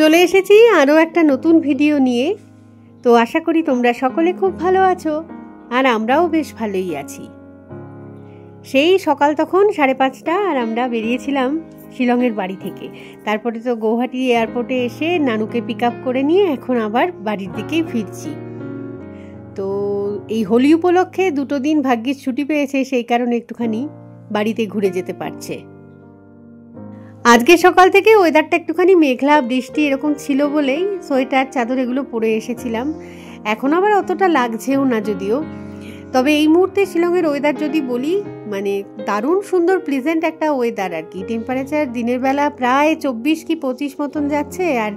চলে এসেছি আরও একটা নতুন ভিডিও নিয়ে। তো আশা করি তোমরা সকলে খুব ভালো আছো, আর আমরাও বেশ ভালোই আছি। সেই সকাল তখন 5:30 আর আমরা বেরিয়েছিলাম শিলংয়ের বাড়ি থেকে। তারপরে তো গৌহাটি এয়ারপোর্টে এসে নানুকে পিক আপ করে নিয়ে এখন আবার বাড়ির দিকেই ফিরছি। তো এই হোলি উপলক্ষে 2 দিন ভাগ্যিস ছুটি পেয়েছে, সেই কারণে একটুখানি বাড়িতে ঘুরে যেতে পারছে। আজকে সকাল থেকে ওয়েদারটা একটুখানি মেঘলা বৃষ্টি এরকম ছিল বলেই সোয়েটার চাদর এগুলো পরে এসেছিলাম। এখন আবার অতটা লাগছেও না যদিও। তবে এই মুহূর্তে শিলংয়ের ওয়েদার যদি বলি, মানে দারুণ সুন্দর প্লিজেন্ট একটা ওয়েদার আর কি। টেম্পারেচার দিনের বেলা প্রায় 24 কি 25 মতন যাচ্ছে, আর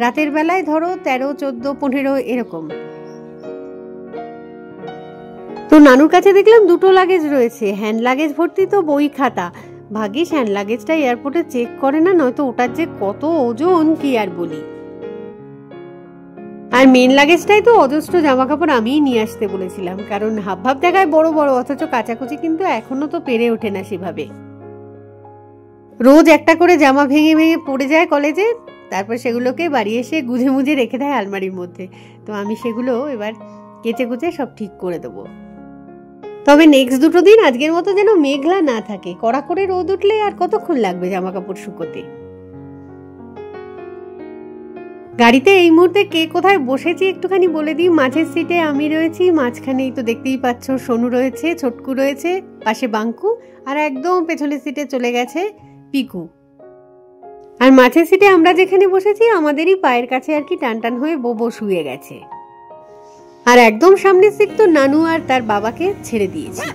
রাতের বেলায় ধরো 13, 14, 15 এরকম। তো নানুর কাছে দেখলাম 2টো লাগেজ রয়েছে, হ্যান্ড লাগেজ ভর্তি তো বই খাতা। ভাগ্যিস হ্যান্ড লাগেজটা এয়ারপোর্টে চেক করে না, নয়তো ওটার যে কত ওজন কি আর বলি। আর মেন লাগেজটাই তো অজস্র জামা কাপড় আমিই নিয়ে আসতে বলেছিলাম, কারণ হাবভাব জায়গায় বড় বড়, অথচ কাচাকুচি কিন্তু এখনো তো পেরে ওঠে না সেভাবে। রোজ একটা করে জামা ভেঙে ভেঙে পড়ে যায় কলেজে, তারপর সেগুলোকে বাড়ি এসে গুজে মুজে রেখে দেয় আলমারির মধ্যে। তো আমি সেগুলো এবার কেচে কুচে সব ঠিক করে দেবো। তবে নেক্সট 2 দিন আজকের মতো যেন মেঘলা না থাকে। কড়া করে রোদ উঠলে আর কতক্ষণ লাগবে জামা কাপড় শুকোতে। গাড়িতে এই মুহূর্তে কে কোথায় বসেছি একটুখানি বলে দিই। মাঝের সিটে আমি রয়েছি, মাঝখানেই তো দেখতেই পাচ্ছ সোনু রয়েছে, ছোটকু রয়েছে, পাশে বাঙ্কু, আর একদম পেছনের সিটে চলে গেছে পিকু। আর মাঝের সিটে আমরা যেখানে বসেছি আমাদেরই পায়ের কাছে আর কি টান টান হয়ে বোবো শুয়ে গেছে। আর একদম সামনের সিট তো নানু আর তার বাবাকে ছেড়ে দিয়েছি।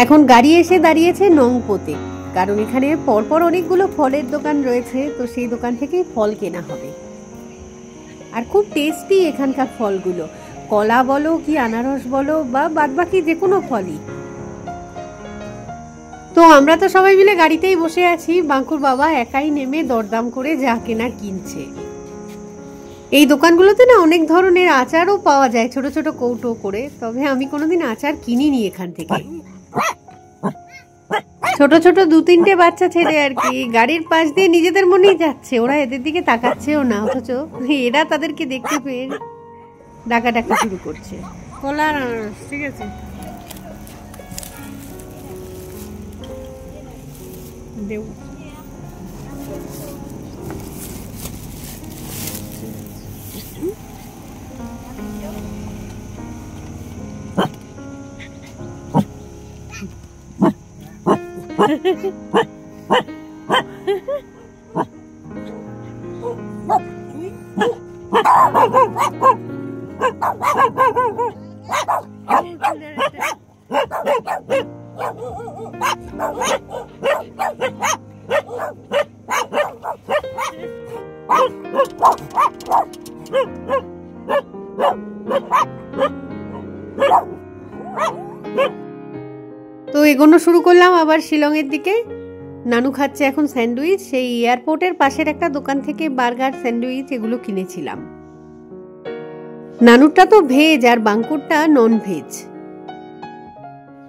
এখন গাড়ি এসে দাঁড়িয়েছে নংপোতে, কারণ এখানে পরপর অনেকগুলো ফলের দোকান রয়েছে, তো সেই দোকান থেকেই ফল কেনা হবে। আর খুব টেস্টি এখানকার ফলগুলো, কলা বলো কি আনারস বলো বা বাদবাকি যে কোনো ফলই। তো আমরা তো সবাই মিলে গাড়িতেই বসে আছি, বাঙ্কুর বাবা একাই নেমে দরদাম করে যা কেনার কিনছে। এই দোকানগুলোতে না অনেক ধরনের আচারও পাওয়া যায় ছোট ছোট কৌটো করে, তবে আমি কোনোদিন আচার কিনিনি এখান থেকে। ছোট ছোট 2-3টে বাচ্চা ছেলে আর কি গাড়ির পাশ দিয়ে নিজেদের মনেই যাচ্ছে, ওরা এদের দিকে তাকাচ্ছেও না, অথচ এরা তাদেরকে দেখতে পেয়ে ডাকা ডাকা শুরু করছে। কলা আনারস ঠিক আছে, দেও। তো এগোনো শুরু করলাম আবার শিলংয়ের দিকে। নানু খাচ্ছে এখন স্যান্ডউইচ, সেই এয়ারপোর্টের পাশের একটা দোকান থেকে বার্গার স্যান্ডউইচ এগুলো কিনেছিলাম। নানুরটা তো ভেজ আর বাঙ্কুরটা নন ভেজ।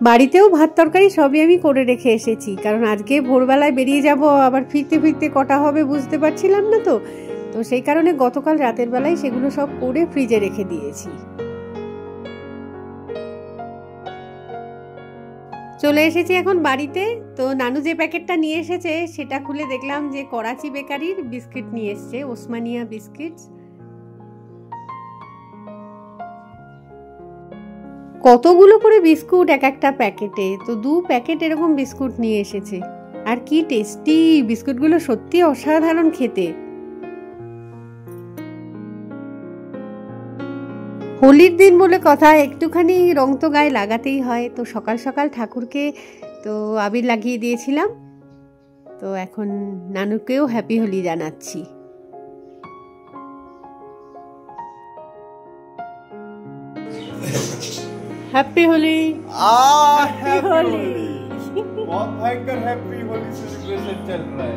বাড়িতেও ভাত তরকারি সবই আমি করে রেখে এসেছি, কারণ আজকে ভোরবেলায় বেরিয়ে যাব, আবার ফিরতে ফিরতে কটা হবে বুঝতে পারছিলাম না। তো সেই কারণে গতকাল রাতের বেলায় সেগুলো সব করে ফ্রিজে রেখে দিয়েছি। চলে এসেছি এখন বাড়িতে। তো নানু যে প্যাকেটটা নিয়ে এসেছে সেটা খুলে দেখলাম যে করাচি বেকারির বিস্কিট নিয়ে এসছে, ওসমানিয়া বিস্কিট। কতগুলো করে বিস্কুট এক একটা প্যাকেটে, তো 2 প্যাকেট এরকম বিস্কুট নিয়ে এসেছে। আর কি টেস্টি বিস্কুটগুলো, সত্যি অসাধারণ খেতে। হোলির দিন বলে কথা, একটুখানি রং তো গায়ে লাগাতেই হয়। তো সকাল সকাল ঠাকুরকে তো আবির লাগিয়ে দিয়েছিলাম। তো এখন নানুকেও হ্যাপি হোলি জানাচ্ছি। हैप्पी होली। हैप्पी होली। बहुत भयंकर हैप्पी होली सेलिब्रेशन चल रहा है।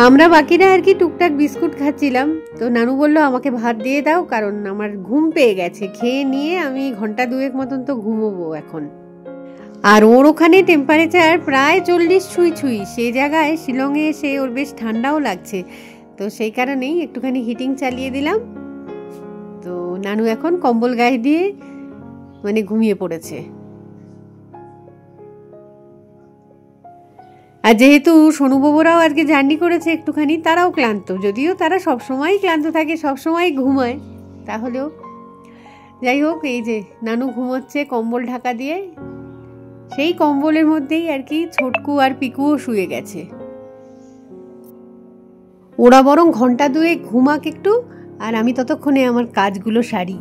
আমরা বাকিরা আর কি টুকটাক বিস্কুট খাচ্ছিলাম। তো নানু বললো আমাকে ভাত দিয়ে দাও, কারণ আমার ঘুম পেয়ে গেছে। খেয়ে নিয়ে আমি ঘন্টা 2 মতন তো ঘুমোবো এখন। আর ওর ওখানে টেম্পারেচার প্রায় 40 ছুঁই ছুঁই, সে জায়গায় শিলংয়ে এসে ওর বেশ ঠান্ডাও লাগছে। তো সেই কারণেই একটুখানি হিটিং চালিয়ে দিলাম। তো নানু এখন কম্বল গায়ে দিয়ে মানে ঘুমিয়ে পড়েছে। আর যেহেতু সোনুবাবুরাও আজকে জার্নি করেছে একটুখানি, তারাও ক্লান্ত, যদিও তারা সবসময় ক্লান্ত থাকে, সবসময় ঘুমায়, তাহলেও যাই হোক। এই যে নানু ঘুমোচ্ছে কম্বল ঢাকা দিয়ে, সেই কম্বলের মধ্যেই আর কি ছোটকু আর পিকুও শুয়ে গেছে। ওরা বরং ঘন্টা দুয়েক ঘুমাক একটু, আর আমি ততক্ষণে আমার কাজগুলো সারি।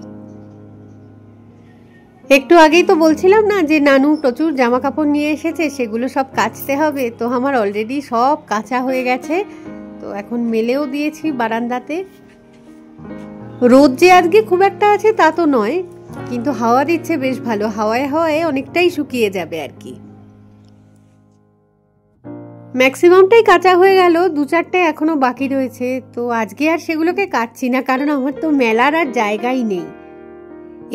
একটু আগেই তো বলছিলাম না যে নানু প্রচুর জামা কাপড় নিয়ে এসেছে, সেগুলো সব কাচতে হবে। তো আমার অলরেডি সব কাচা হয়ে গেছে, তো এখন মেলেও দিয়েছি বারান্দাতে। রোদ যে আজকে খুব একটা আছে তা তো নয়, কিন্তু হাওয়া দিচ্ছে বেশ ভালো, হাওয়ায় হাওয়ায় অনেকটাই শুকিয়ে যাবে আর কি। ম্যাক্সিমামটাই কাঁচা হয়ে গেল, 2-4টে এখনো বাকি রয়েছে। তো আজকে আর সেগুলোকে কাটছি না, কারণ আমার তো মেলার আর জায়গাই নেই।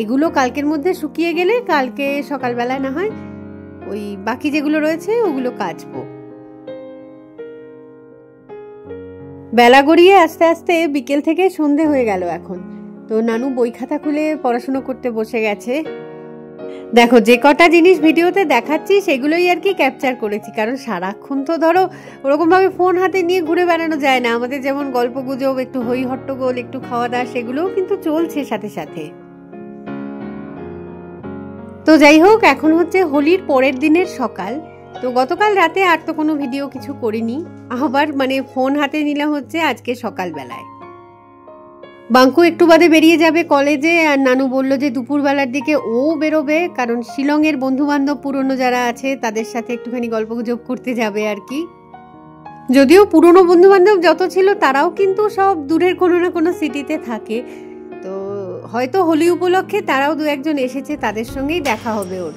এগুলো কালকের মধ্যে শুকিয়ে গেলে কালকে সকালবেলায় না হয় ওই বাকি যেগুলো রয়েছে ওগুলো কাচবো। বেলা গড়িয়ে আস্তে আস্তে বিকেল থেকে সন্ধে হয়ে গেল এখন। তো নানু বই খাতা খুলে পড়াশুনো করতে বসে গেছে। দেখো, যে কটা জিনিস ভিডিওতে দেখাচ্ছি সেগুলোই আর কি ক্যাপচার করেছি, কারণ সারাক্ষণ তো ধরো ওরকমভাবে ফোন হাতে নিয়ে ঘুরে বেড়ানো যায় না। আমাদের যেমন গল্প গুজব, একটু হই হট্টগোল, একটু খাওয়া দাওয়া, সেগুলোও কিন্তু চলছে সাথে সাথে। তো যাই হোক, এখন হচ্ছে হোলির পরের দিনের সকাল। তো গতকাল রাতে আর তো কোনো ভিডিও কিছু করিনি, আবার মানে ফোন হাতে নিলাম হচ্ছে আজকে সকালবেলায়। বাঙ্কু একটু বাদে বেরিয়ে যাবে কলেজে, আর নানু বলল যে দুপুরবেলার দিকে ও বেরোবে, কারণ শিলংয়ের বন্ধু বান্ধব পুরনো যারা আছে তাদের সাথে একটুখানি গল্পগুজব করতে যাবে আর কি। যদিও পুরনো বন্ধু বান্ধব যত ছিল তারাও কিন্তু সব দূরের কোনো না কোনো সিটিতে থাকে, তো হয়তো হোলি উপলক্ষে তারাও 2-1জন এসেছে, তাদের সঙ্গেই দেখা হবে ওর।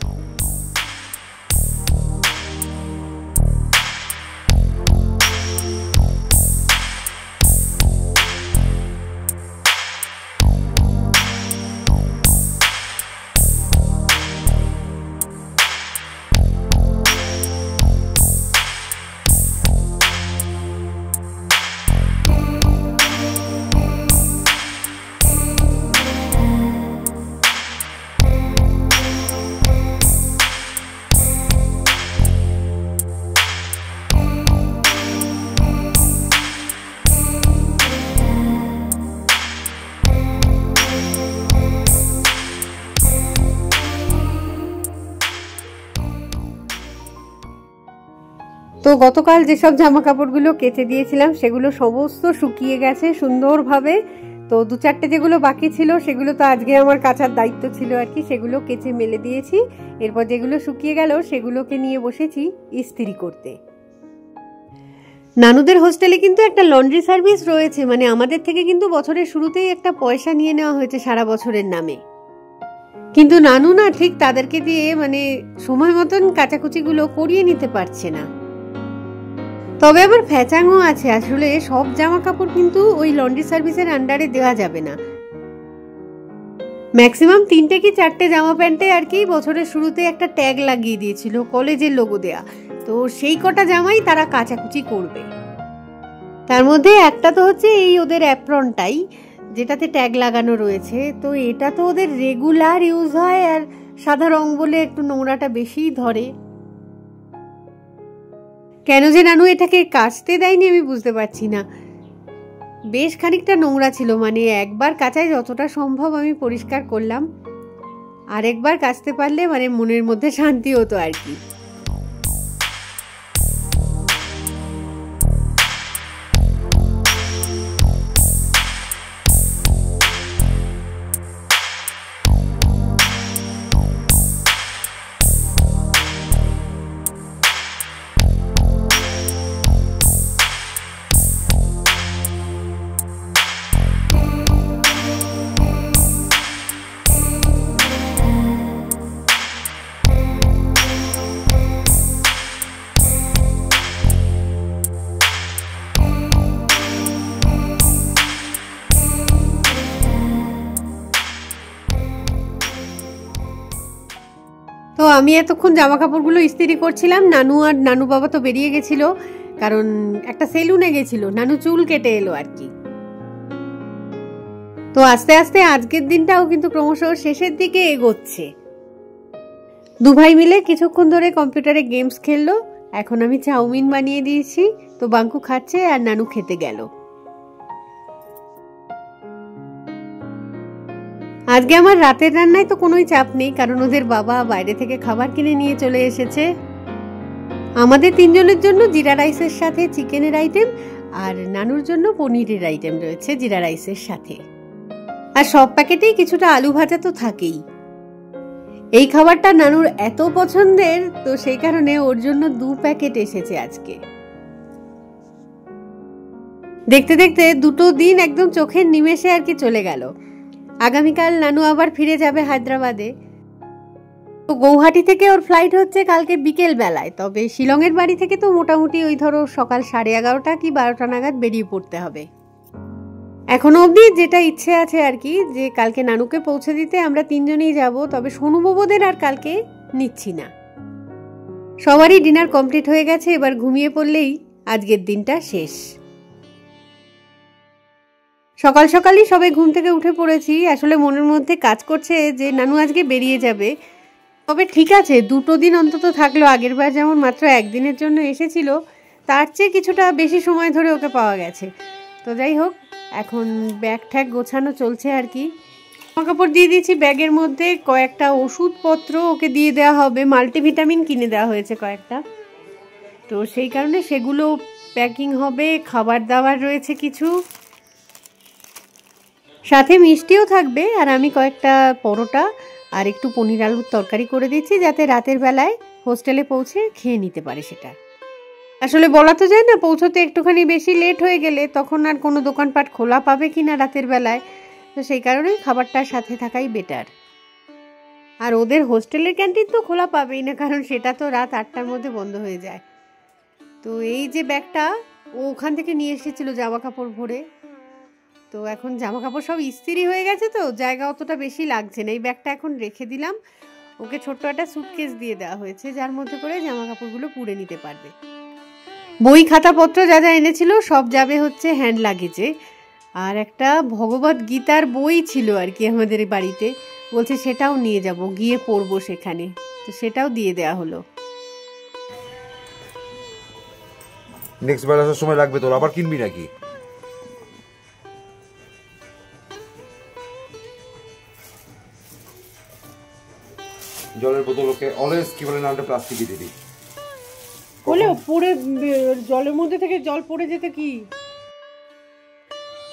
তো গতকাল যেসব জামা কাপড়গুলো কেচে দিয়েছিলাম সেগুলো সমস্ত শুকিয়ে গেছে সুন্দরভাবে। তো 2-4টে যেগুলো বাকি ছিল সেগুলো তো আজকে আমার কাচার দায়িত্ব ছিল আর কি, সেগুলো কেচে মেলে দিয়েছি। এরপর যেগুলো শুকিয়ে গেল সেগুলোকে নিয়ে বসেছি ইস্ত্রি করতে। নানুদের হোস্টেলে কিন্তু একটা লন্ড্রি সার্ভিস রয়েছে, মানে আমাদের থেকে কিন্তু বছরের শুরুতেই একটা পয়সা নিয়ে নেওয়া হয়েছে সারা বছরের নামে। কিন্তু নানু না ঠিক তাদেরকে দিয়ে মানে সময় মতন কাচাকুচিগুলো করিয়ে নিতে পারছে না। তবে আবার ফ্যাচাংও আছে, আসলে সব জামা কাপড় কিন্তু ওই লন্ড্রি সার্ভিসের আন্ডারে দেওয়া যাবে না। ম্যাক্সিমাম 3টে কি 4টে জামা প্যান্টে আর কি বছরের শুরুতে একটা ট্যাগ লাগিয়ে দিয়েছিল কলেজের লোগো দেয়া, তো সেই কটা জামাই তারা কাচাকুচি করবে। তার মধ্যে একটা তো হচ্ছে এই ওদের অ্যাপ্রনটাই, যেটাতে ট্যাগ লাগানো রয়েছে। তো এটা তো ওদের রেগুলার ইউজ হয়, আর সাদা রং বলে একটু নোংরাটা বেশিই ধরে। কেন যে নানু এটাকে কাচতে দেয়নি আমি বুঝতে পারছি না। বেশ খানিকটা নোংরা ছিল, মানে একবার কাচায় যতটা সম্ভব আমি পরিষ্কার করলাম, আরেকবার কাচতে পারলে মানে মনের মধ্যে শান্তি হতো আর কি। আমি এতক্ষণ জামা কাপড়গুলো ইস্ত্রি করছিলাম। নানু আর নানু বাবা তো বেরিয়ে গেছিল, কারণ একটা সেলুনে গেছিল, নানু চুল কেটে এলো আর কি। তো আস্তে আস্তে আজকের দিনটাও কিন্তু ক্রমশ শেষের দিকে এগোচ্ছে। দু ভাই মিলে কিছুক্ষণ ধরে কম্পিউটারে গেমস খেললো। এখন আমি চাউমিন বানিয়ে দিয়েছি, তো বাঙ্কু খাচ্ছে আর নানু খেতে গেল। আজকে আমার রাতের রান্নায় তো কোনোই চাপ নেই, কারণ ওদের বাবা বাইরে থেকে খাবার কিনে নিয়ে চলে এসেছে। আমাদের তিনজনের জন্য জিরা রাইসের সাথে চিকেনের আইটেম, আর নানুর জন্য পনিরের আইটেম রয়েছে জিরা রাইসের সাথে। আর সব প্যাকেটেই কিছুটা আলু ভাজা তো থাকেই। এই খাবারটা নানুর এত পছন্দের, তো সেই কারণে ওর জন্য 2 প্যাকেট এসেছে আজকে। দেখতে দেখতে দুটো দিন একদম চোখের নিমেষে আর কি চলে গেল। আগামীকাল নানু আবার ফিরে যাবে হায়দ্রাবাদে। তো গৌহাটি থেকে ওর ফ্লাইট হচ্ছে কালকে বিকেল বেলায়, তবে শিলংয়ের বাড়ি থেকে তো মোটামুটি ওই ধরো সকাল 11:30 কি 12টা নাগাদ বেরিয়ে পড়তে হবে। এখনো অবধি যেটা ইচ্ছে আছে আর কি, যে কালকে নানুকে পৌঁছে দিতে আমরা 3 জনেই যাব, তবে সোনুবাবুদের আর কালকে নিচ্ছি না। সবারই ডিনার কমপ্লিট হয়ে গেছে, এবার ঘুমিয়ে পড়লেই আজকের দিনটা শেষ। সকাল সকালই সবাই ঘুম থেকে উঠে পড়েছি। আসলে মনের মধ্যে কাজ করছে যে নানু আজকে বেরিয়ে যাবে, তবে ঠিক আছে 2 দিন অন্তত থাকলো। আগের বার যেমন মাত্র 1 দিনের জন্য এসেছিল, তার চেয়ে কিছুটা বেশি সময় ধরে ওকে পাওয়া গেছে। তো যাই হোক, এখন ব্যাগ ঠ্যাগ গোছানো চলছে আর কি। জামা কাপড় দিয়ে দিয়েছি ব্যাগের মধ্যে, কয়েকটা ওষুধপত্র ওকে দিয়ে দেওয়া হবে, মাল্টিভিটামিন কিনে দেওয়া হয়েছে কয়েকটা, তো সেই কারণে সেগুলো প্যাকিং হবে। খাবার দাবার রয়েছে কিছু, সাথে মিষ্টিও থাকবে। আর আমি কয়েকটা পরোটা আর একটু পনির আলুর তরকারি করে দিচ্ছি, যাতে রাতের বেলায় হোস্টেলে পৌঁছে খেয়ে নিতে পারে সেটা। আসলে বলা তো যায় না, পৌঁছতে একটুখানি বেশি লেট হয়ে গেলে তখন আর কোনো দোকানপাট খোলা পাবে কিনা রাতের বেলায়, তো সেই কারণেই খাবারটার সাথে থাকাই বেটার। আর ওদের হোস্টেলের ক্যান্টিন তো খোলা পাবেই না, কারণ সেটা তো রাত 8টার মধ্যে বন্ধ হয়ে যায়। তো এই যে ব্যাগটা ও ওখান থেকে নিয়ে এসেছিল জামা কাপড় ভরে, তো এখন জামা কাপড় সব ইস্ত্রি হয়ে গেছে, তো জায়গা অতটা বেশি লাগছে না। এই ব্যাগটা এখন রেখে দিলাম, ওকে ছোট্ট একটা সুটকেস দিয়ে দেওয়া হয়েছে, যার মধ্যে করে জামা কাপড়গুলো পুড়ে নিতে পারবে। বই খাতাপত্র যা যা এনেছিল সব যাবে হচ্ছে হ্যান্ড লাগেজে। আর একটা ভগবত গীতার বই ছিল আর কি আমাদের বাড়িতে, বলছে সেটাও নিয়ে যাব, গিয়ে পড়বো সেখানে, তো সেটাও দিয়ে দেওয়া হলো। নেক্সট বার আসার সময় লাগবে তোর, আবার কিনবি নাকি? জলের বোতল ওকে অলওয়েজ কি বলে নামটা প্লাস্টিকই দিবি, বলে পড়ে জলের মধ্যে থেকে জল পড়ে যেতে কি।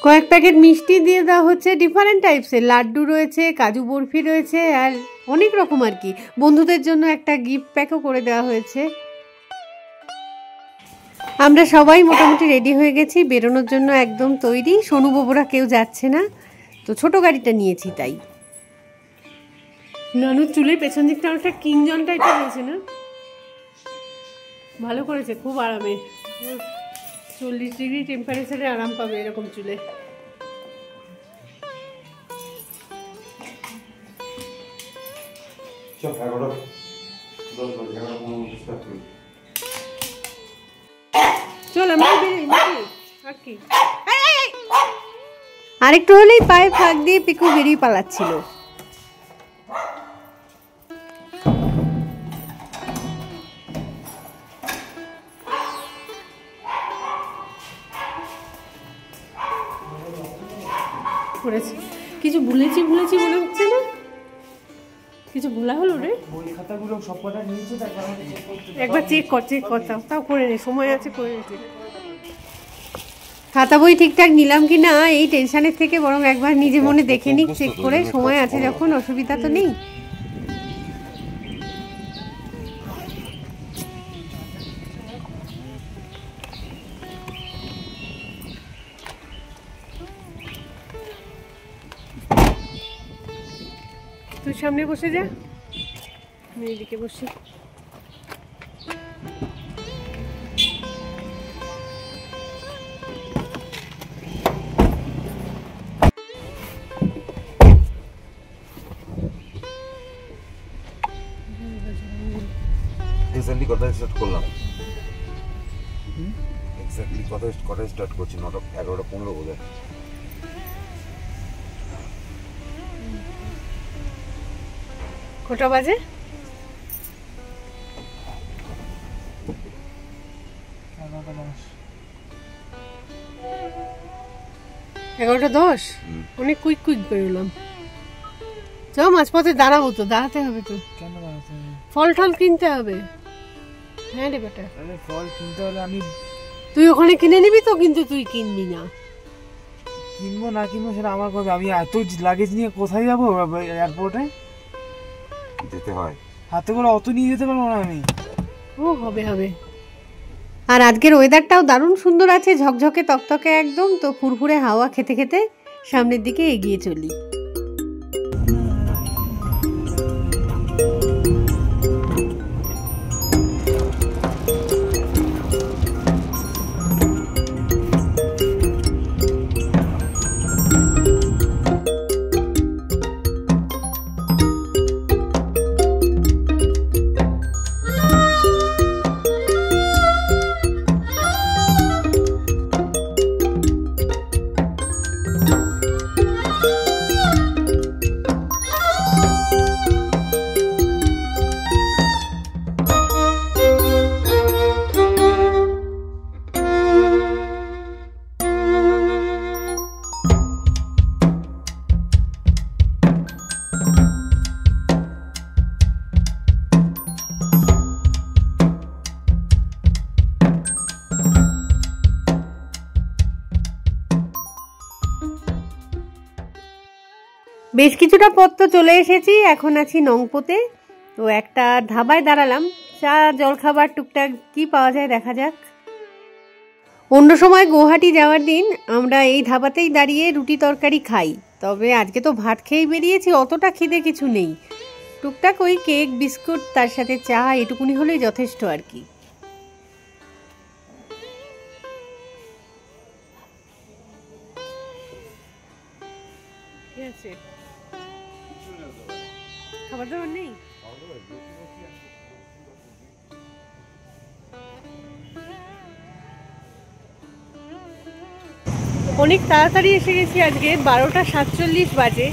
কয়েক প্যাকেট মিষ্টি দিয়ে দেওয়া হচ্ছে, ডিফারেন্ট টাইপসের লাড্ডু রয়েছে, কাজু বরফি রয়েছে, আর অনেক রকম আর কি। বন্ধুদের জন্য একটা গিফট প্যাকও করে দেওয়া হয়েছে। আমরা সবাই মোটামুটি রেডি হয়ে গেছি, বেরোনোর জন্য একদম তৈরি। সোনুবাবুরা কেউ যাচ্ছে না, তো ছোট গাড়িটা নিয়েছি তাই। নানুর চুলের পেছন দিকটা অনেকটা কিংজন টাইপের হয়েছে না, ভালো করেছে, খুব আরামে। 40 ডিগ্রি টেম্পারেচারে আরাম পাবে এরকম চুলে। চল আমরা আর কি, আরেকটু হলেই পায়ে ফাঁক দিয়ে পিকু বেরিয়ে পালাচ্ছিল। কিছু ভুলেছি মনে হচ্ছে না, কিছু ভোলা হলো রে। বই খাতাগুলো সবকটা নিয়েছে, একবার চেক কর তাও করে নে, সময় আছে করে নিতে। খাতা বই ঠিকঠাক নিলাম কি না এই টেনশনের থেকে বরং একবার নিজে মনে দেখে নিক, চেক করে, সময় আছে যখন, অসুবিধা তো নেই। তুই সামনে বসে যা, আমি এদিকে বসি। কটায় স্টার্ট করছি? 9টা 11টা 15 বোধ হয়। কটা বাজে? 11:10। অনেক কুইক বেরোলাম। চল মাঝপথে দাঁড়াবো তো, দাঁড়াতে হবে তো। কেন দাঁড়াতে হবে? ফল টল কিনতে হবে। হ্যাঁ রে বেটা, ফল কিনতে হলে আমি তুই ওখানে কিনে নিবি তো, কিন্তু তুই কিনবি না। কিনবো না কিনবো সেটা আমার কথা। আমি এত লাগেজ নিয়ে কোথায় যাবো? এয়ারপোর্টে যেতে হয়, হাতে করে অত নিয়ে যেতে পারবো না আমি। ও হবে। আর আজকের ওয়েদারটাও দারুণ সুন্দর আছে, ঝকঝকে তকতকে একদম। তো ফুরফুরে হাওয়া খেতে খেতে সামনের দিকে এগিয়ে চলি। বেশ কিছুটা পথ তো চলে এসেছি, এখন আছি নংপোতে। তো একটা ধাবায় দাঁড়ালাম, চা জলখাবার টুকটাক কি পাওয়া যায় দেখা যাক। অন্য সময় গুয়াহাটি যাওয়ার দিন আমরা এই ধাবাতেই দাঁড়িয়ে রুটি তরকারি খাই, তবে আজকে তো ভাত খেয়েই বেরিয়েছি, অতটা খিদে কিছু নেই। টুকটাক ওই কেক বিস্কুট তার সাথে চা এটুকুনি হলেই যথেষ্ট আর কি। খাবার দাবার নেই? অনেক তাড়াতাড়ি এসে গেছি, আজকে 12:47 বাজে।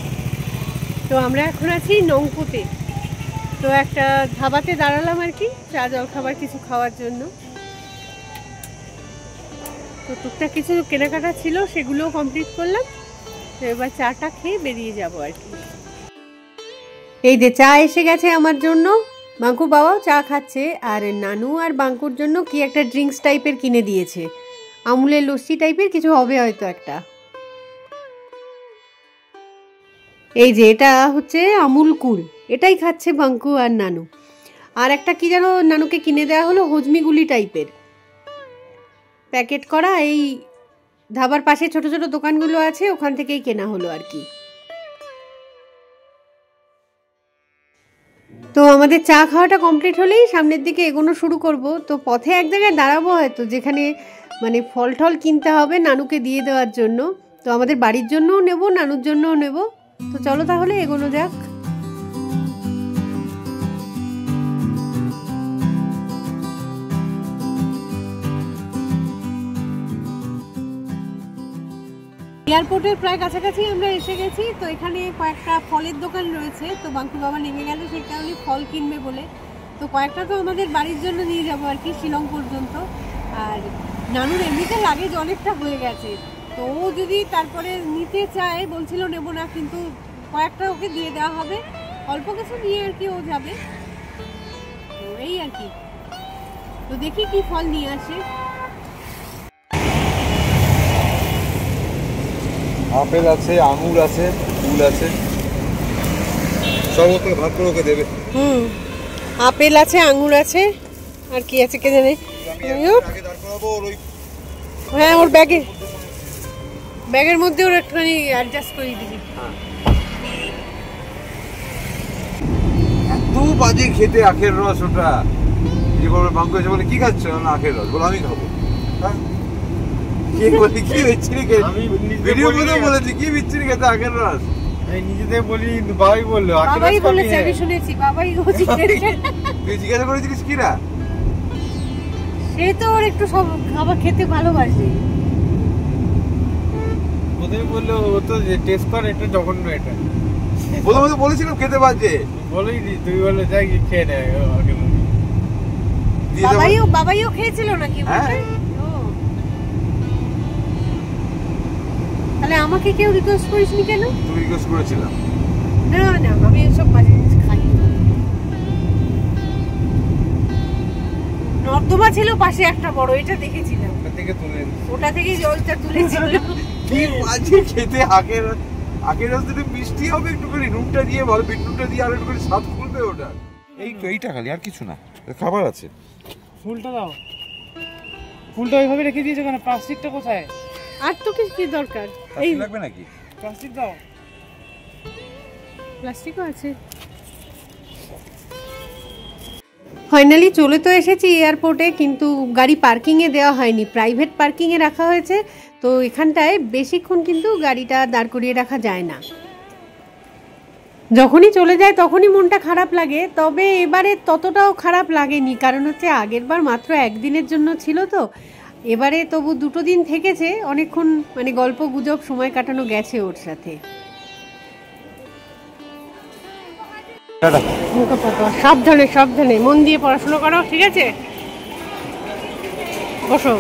তো আমরা এখন আছি নংপোতে। তো একটা ধাবাতে দাঁড়ালাম আর কি, চা জলখাবার কিছু খাওয়ার জন্য। তো টুকটাক কিছু কেনাকাটা ছিল, সেগুলোও কমপ্লিট করলাম। তো এবার চাটা খেয়ে বেরিয়ে যাব আর কি। এই যে চা এসে গেছে আমার জন্য, বাঙ্কু বাবাও চা খাচ্ছে। আর নানু আর বাঙ্কুর জন্য কি একটা ড্রিঙ্কস টাইপের কিনে দিয়েছে, আমুলের লস্যি টাইপের কিছু হবে হয়তো একটা। এই যে এটা হচ্ছে আমুল কুল, এটাই খাচ্ছে বাঙ্কু আর নানু। আর একটা কি যেন নানুকে কিনে দেওয়া হলো, হজমিগুলি টাইপের প্যাকেট করা। এই ধাবার পাশে ছোট ছোট দোকানগুলো আছে, ওখান থেকেই কেনা হলো আর কি। তো আমাদের চা খাওয়াটা কমপ্লিট হলেই সামনের দিকে এগোনো শুরু করব। তো পথে এক জায়গায় দাঁড়াবো হয়তো, যেখানে মানে ফল টল কিনতে হবে নানুকে দিয়ে দেওয়ার জন্য। তো আমাদের বাড়ির জন্যও নেব, নানুর জন্যও নেব। তো চলো তাহলে এগোনো যাক। এয়ারপোর্টের প্রায় কাছাকাছি আমরা এসে গেছি। তো এখানে কয়েকটা ফলের দোকান রয়েছে, তো বাঙ্কু বাবা নেমে গেল সেই কারণে ফল কিনবে বলে। তো কয়েকটা তো আমাদের বাড়ির জন্য নিয়ে যাবো আর কি, শিলং পর্যন্ত। আর নানুর এমনিতে লাগেজ অনেকটা হয়ে গেছে, তো ও যদি তারপরে নিতে চায়, বলছিল নেব না, কিন্তু কয়েকটা ওকে দিয়ে দেওয়া হবে, অল্প কিছু নিয়ে আর কি ও যাবে। তো এই আর কি। তো দেখি কি ফল নিয়ে আসে। আপেল আছে, আঙুর আছে, কুল আছে, সব ওকে ভাগ করে ওকে দেবে। আপেল আছে, আঙুর আছে, আর কি আছে কে জানে। হ্যাঁ, ওর ব্যাগের মধ্যে ওর একটুখানি অ্যাডজাস্ট করে দিবি। এত বাজে খেতে আখের রস ওটা। কি বলবে বাঙ্কু এসে বলে কি খাচ্ছ? না আখের রস। বলে আমি খাবো। কি বলি কি বিচ্ছিরি খেয়ে, ভিডিও করে বলেছি কি বিচ্ছিরি খেতে আখের রস। এই নিজেদের বলি, বাবাই বললো বাবাই বলেছে, আমি শুনেছি বাবাই বলেছে। তুই জিজ্ঞাসা করেছিলিস কি না? সে তো ওর একটু সব খাবার খেতে ভালোবাসে। প্রথমে বললো ও তো টেস্ট কর, এটা জঘন্য, এটা প্রথমে তো বলেছিলাম খেতে পারছে, বলেই নি, তুই বলে যাই খেয়ে নেয়। বাবাইও খেয়েছিল নাকি? তাহলে আমাকে কেউ রিকোয়েস্ট করিসনি কেন? তুমি রিকোয়েস্ট করেছিলাম। না না, আমি এসব বাজে জিনিস খাই না। নর্দমা ছিল পাশে একটা বড়, এটা দেখেছিলাম, ওটা থেকে জলটা তুলেছিল। কি বাজে খেতে, আখের রস দিলে মিষ্টি হবে একটুখানি, নুনটা দিয়ে ভালো, বিট নুনটা দিয়ে আর একটুখানি স্বাদ খুলবে ওটা। এই তো এইটা খালি, আর কিছু না, খাবার আছে। ফুলটা দাও, ফুলটা ওইভাবে রেখে দিয়েছো কেন? প্লাস্টিকটা কোথায়? আর তো কি দরকার? এই লাগবে নাকি? প্লাস্টিক দাও। প্লাস্টিকও আছে। ফাইনালি চলে তো এসেছি এয়ারপোর্টে, কিন্তু গাড়ি পার্কিংয়ে দেওয়া হয়নি, প্রাইভেট পার্কিংয়ে রাখা হয়েছে। তো এখানটায় বেশিক্ষণ কিন্তু গাড়িটা দাঁড় করিয়ে রাখা যায় না। যখনই চলে যায় তখনই মনটা খারাপ লাগে, তবে এবারে ততটাও খারাপ লাগেনি, কারণ হচ্ছে আগের বার মাত্র একদিনের জন্য ছিল, তো এবারে তবু 2 দিন থেকেছে, অনেকক্ষণ মানে গল্প গুজব সময় কাটানো গেছে ওর সাথে। সাবধানে সাবধানে মন দিয়ে পড়াশোনা করো, ঠিক আছে? বসো।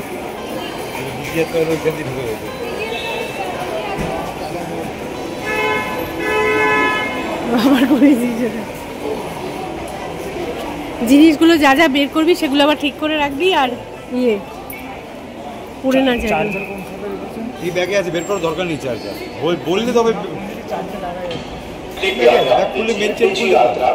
জিনিসগুলো যা যা বের করবি সেগুলো আবার ঠিক করে রাখবি, আর পড়ে না যায়। এই ব্যাগে আছে, বের করার দরকার নেই চার্জার, বললে তবে।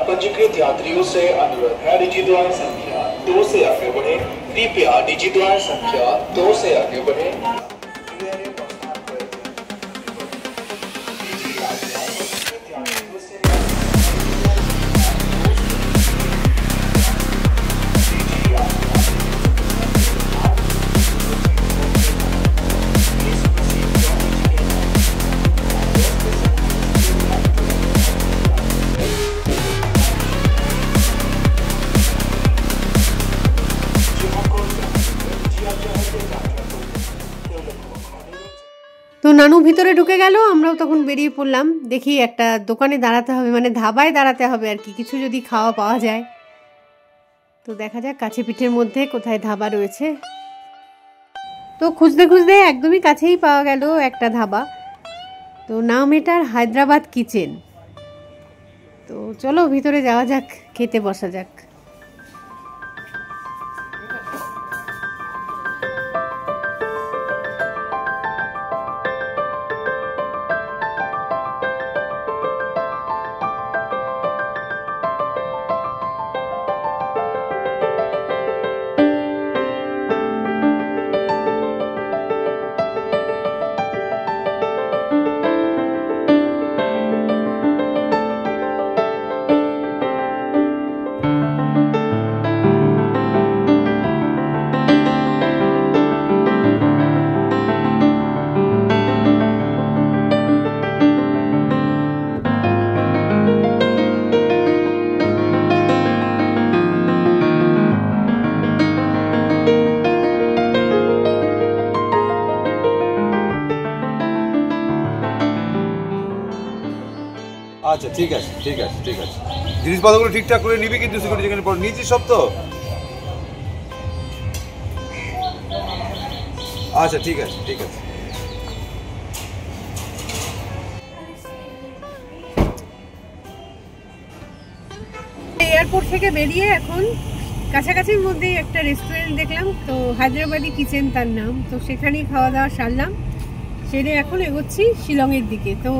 पंजीकृत यात्रियों से अनुरोध है, निजी द्वार संख्या 2 से आगे बढ़े। कृपया निजी द्वार संख्या 2 से आगे बढ़े। তো নানু ভিতরে ঢুকে গেল, আমরাও তখন বেরিয়ে পড়লাম। দেখি একটা দোকানে দাঁড়াতে হবে, মানে ধাবায় দাঁড়াতে হবে আর কি, কিছু যদি খাওয়া পাওয়া যায়। তো দেখা যাক কাছে পিঠের মধ্যে কোথায় ধাবা রয়েছে। তো খুঁজতে খুঁজতে একদমই কাছেই পাওয়া গেল একটা ধাবা। তো নাম এটার হায়দ্রাবাদ কিচেন। তো চলো ভিতরে যাওয়া যাক, খেতে বসা যাক। আচ্ছা ঠিক আছে ঠিক আছে ঠিক আছে, জিনিসপত্রগুলো ঠিকঠাক করে নিবি কিন্তু, সিকিউরিটি যেখানে পর নিয়েছিস সব তো? আচ্ছা ঠিক আছে ঠিক আছে। এয়ারপোর্ট থেকে বেরিয়ে এখন কাছাকাছির মধ্যেই একটা রেস্টুরেন্ট দেখলাম, তো হায়দ্রাবাদি কিচেন তার নাম। তো সেখানেই খাওয়া দাওয়া সারলাম, সেরে এখন এগোচ্ছি শিলংয়ের দিকে। তো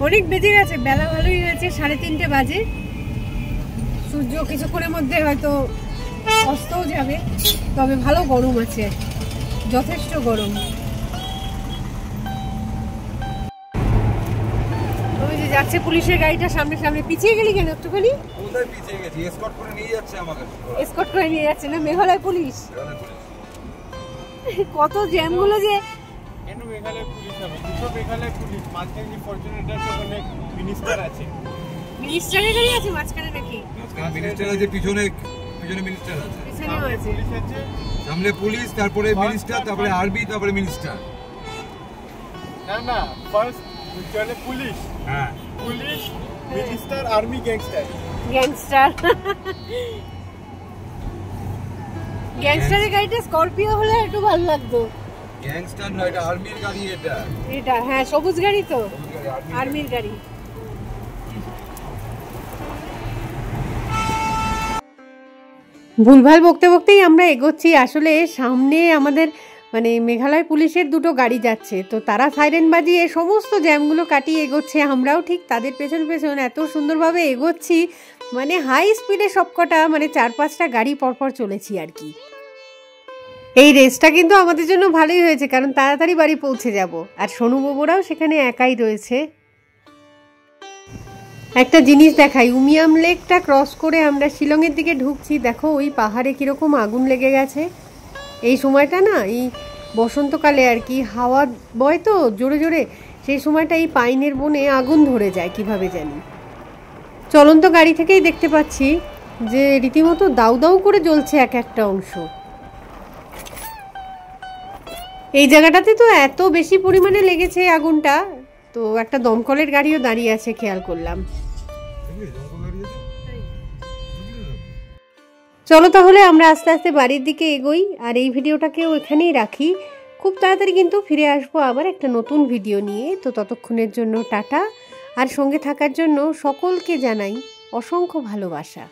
অনেক বেজে গেছে, বেলা ভালোই হয়েছে, 3:30 বাজে। সূর্য কিছুক্ষণের মধ্যে হয়তো অস্তও যাবে, তবে ভালো গরম আছে, যথেষ্ট গরম। ওই যে যাচ্ছে পুলিশের গাড়িটা সামনে সামনে। পিছিয়ে গেলি কেন একটুখানি? কোথায় পিছিয়ে গেছি? এসকর্ট করে নিয়ে যাচ্ছে আমাকে। এসকর্ট করে নিয়ে যাচ্ছে না? মেঘালয় পুলিশ। কত জ্যাম গুলো যে। কেন মেঘালয় পুলিশ হবে? দুটো মেঘালয় পুলিশ, মাঝখানে যে ফরচুনেটার ওখানে মিনিস্টার আছে। মিনিস্টারের গাড়ি আছে মাঝখানে নাকি? মিনিস্টার আছে পিছনে, পিছনে মিনিস্টার আছে, পিছনেও আছে। সামনে পুলিশ, তারপরে মিনিস্টার, তারপরে আর্মি, তারপরে মিনিস্টার। না ফার্স্ট চলে পুলিশ, হ্যাঁ পুলিশ, মিনিস্টার, আর্মি, গ্যাংস্টার। গ্যাংস্টারের গাড়িটা স্করপিও হলে একটু ভালো লাগতো। গ্যাংস্টার নয়, এটা আর্মির গাড়ি। এটা হ্যাঁ সবুজ গাড়ি তো, আর্মির গাড়ি। ভুলভাল বকতে বকতেই আমরা এগোচ্ছি। আসলে সামনে আমাদের মানে মেঘালয় পুলিশের দুটো গাড়ি যাচ্ছে, তো তারা সাইরেন বাজিয়ে সমস্ত জ্যামগুলো কাটিয়ে এগোচ্ছে, আমরাও ঠিক তাদের পেছন পেছন এত সুন্দরভাবে এগোচ্ছি, মানে হাই স্পিডে সবকটা মানে 4-5টা গাড়ি পরপর চলেছি আর কি। এই রেসটা কিন্তু আমাদের জন্য ভালোই হয়েছে, কারণ তাড়াতাড়ি বাড়ি পৌঁছে যাব। আর সোনু বাবুরাও সেখানে একাই রয়েছে। একটা জিনিস দেখাই, উমিয়াম লেকটা ক্রস করে আমরা শিলংয়ের দিকে ঢুকছি। দেখো ওই পাহাড়ে কীরকম আগুন লেগে গেছে। এই সময়টা না, এই বসন্তকালে আর কি, হাওয়া বয় তো জোরে জোরে, সেই সময়টা এই পাইনের বনে আগুন ধরে যায় কিভাবে জানি। চলন্ত গাড়ি থেকেই দেখতে পাচ্ছি যে রীতিমতো দাউ দাউ করে জ্বলছে এক একটা অংশ। এই জায়গাটাতে তো এত বেশি পরিমাণে লেগেছে আগুনটা, তো একটা দমকলের গাড়িও দাঁড়িয়ে আছে খেয়াল করলাম। চলো তাহলে আমরা আস্তে আস্তে বাড়ির দিকে এগোই, আর এই ভিডিওটাকেও এখানেই রাখি। খুব তাড়াতাড়ি কিন্তু ফিরে আসবো আবার একটা নতুন ভিডিও নিয়ে। তো ততক্ষণের জন্য টাটা, আর সঙ্গে থাকার জন্য সকলকে জানাই অসংখ্য ভালোবাসা।